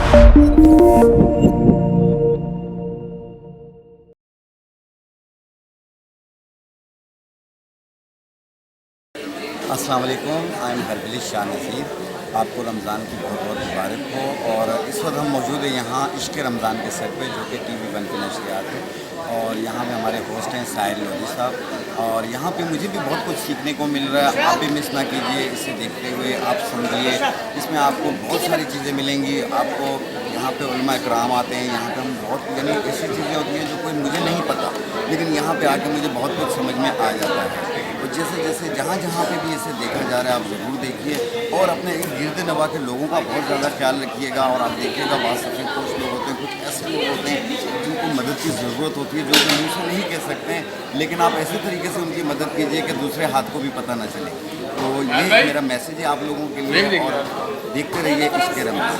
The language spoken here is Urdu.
السلام علیکم، آئی ایم ہربلی شاہ نذیر. آپ کو رمضان کی بہت بہت مبارک ہو. اور اس وقت ہم موجود ہیں یہاں عشق رمضان کے سیٹ پہ، جو کہ ٹی وی 1 کی نشریات ہے. اور یہاں پہ ہمارے ہوسٹ ہیں ساحل لودھی صاحب. اور یہاں پہ مجھے بھی بہت کچھ سیکھنے کو مل رہا ہے. آپ بھی مس نہ کیجیے، اسے دیکھتے ہوئے آپ سمجھیے. اس میں آپ کو بہت ساری چیزیں ملیں گی. آپ کو یہاں پہ علماء اکرام آتے ہیں. یہاں پہ ہم بہت یعنی ایسی چیزیں ہوتی ہیں جو کوئی مجھے نہیں پتہ، لیکن یہاں پہ آ کے مجھے بہت کچھ سمجھ میں آ جاتا ہے. اور جیسے جیسے جہاں جہاں پہ بھی اسے دیکھا جا رہا ہے، آپ ضرور دیکھیے. اور اپنے گرد نواح کے لوگوں کا بہت زیادہ خیال رکھیے گا. اور آپ دیکھیے گا بعض سفید پوش لوگ ہوتے ہیں، کچھ ایسے لوگ ہوتے ہیں جن کو مدد کی ضرورت ہوتی ہے، جو کہ منہ سے نہیں کہہ سکتے ہیں، لیکن آپ ایسے طریقے سے ان کی مدد کیجیے کہ دوسرے ہاتھ کو بھی پتہ نہ چلے. تو یہ میرا میسیج ہے آپ لوگوں کے لیے. اور دیکھتے رہیے عشق رمضان.